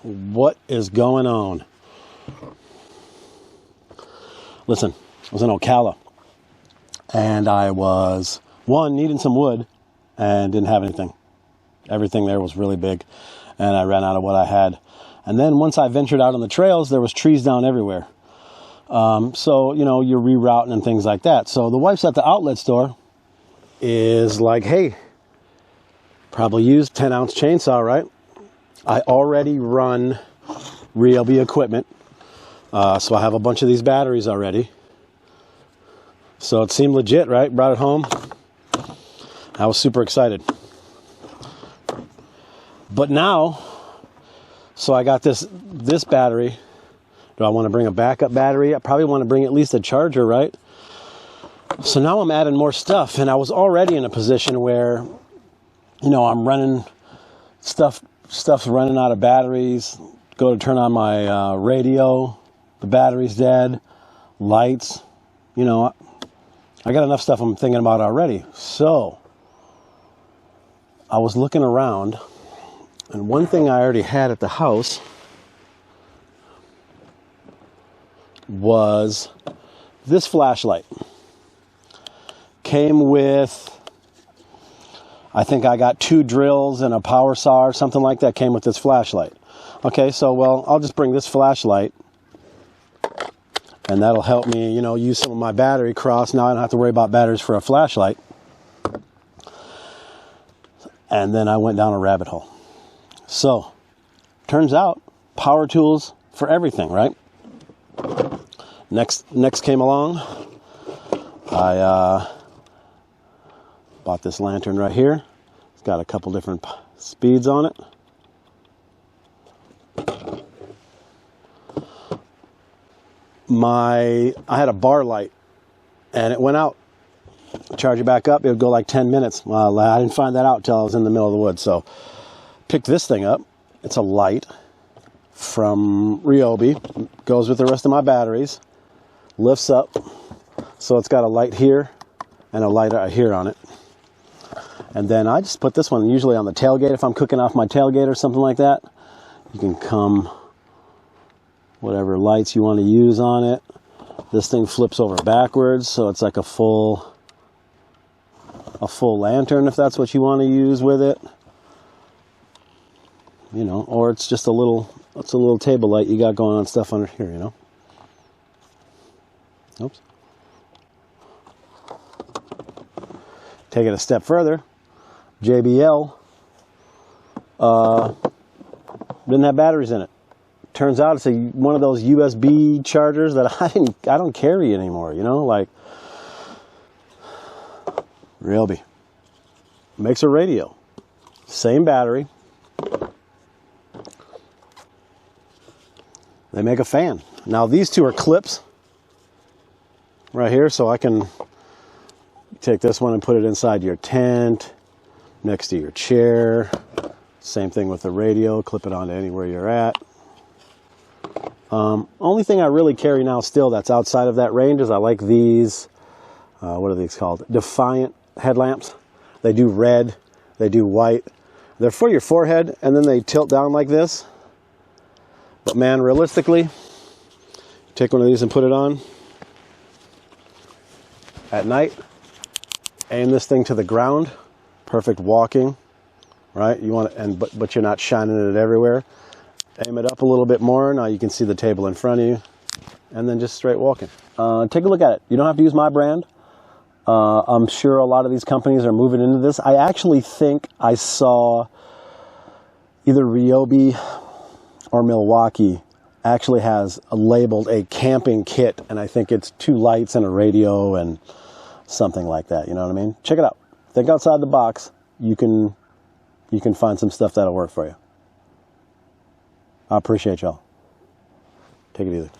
What is going on? Listen, I was in Ocala, and I was, needing some wood, and didn't have anything. Everything there was really big, and I ran out of what I had. And then once I ventured out on the trails, there was trees down everywhere. So, you know, you're rerouting and things like that. So the wife's at the outlet store is like, hey, probably use 10-ounce chainsaw, right? I already run Ryobi equipment, so I have a bunch of these batteries already. So it seemed legit, right? Brought it home. I was super excited. But now, so I got this battery. Do I want to bring a backup battery? I probably want to bring at least a charger, right? So now I'm adding more stuff, and I was already in a position where, you know, I'm running stuff's running out of batteries. Go to turn on my radio, the battery's dead. Lights, you know, I got enough stuff I'm thinking about already. So I was looking around, and one thing I already had at the house was this flashlight. Came with, I think I got 2 drills and a power saw or something like that. Came with this flashlight. Okay, so, well, I'll just bring this flashlight, and that'll help me, you know, use some of my battery cross. Now I don't have to worry about batteries for a flashlight. And then I went down a rabbit hole. So, turns out, power tools for everything, right? Next came along. I bought this lantern right here. It's got a couple different speeds on it. I had a bar light, and it went out. Charge it back up, it would go like 10 minutes. Well, I didn't find that out until I was in the middle of the woods. So, picked this thing up. It's a light from Ryobi. Goes with the rest of my batteries. Lifts up. So it's got a light here and a light here on it. And then I just put this one usually on the tailgate if I'm cooking off my tailgate or something like that. You can come whatever lights you want to use on it. This thing flips over backwards, so it's like a full lantern if that's what you want to use with it. You know, or it's just a little table light you got going on stuff under here, you know. Oops. Take it a step further. JBL didn't have batteries in it. Turns out it's one of those USB chargers that I don't carry anymore, you know, like Ryobi makes a radio. Same battery. They make a fan. Now these two are clips right here, so I can take this one and put it inside your tent, next to your chair. Same thing with the radio, clip it onto anywhere you're at. Only thing I really carry now still that's outside of that range is I like these, what are these called? Defiant headlamps. They do red, they do white. They're for your forehead, and then they tilt down like this. But man, realistically, take one of these and put it on at night. Aim this thing to the ground. Perfect walking, right? You want to, but you're not shining it everywhere. Aim it up a little bit more. Now you can see the table in front of you, and then just straight walking. Take a look at it. You don't have to use my brand. I'm sure a lot of these companies are moving into this. I actually think I saw either Ryobi or Milwaukee actually has labeled a camping kit, and I think it's 2 lights and a radio and something like that. You know what I mean? Check it out. Think outside the box. You can find some stuff that'll work for you. I appreciate y'all. Take it easy.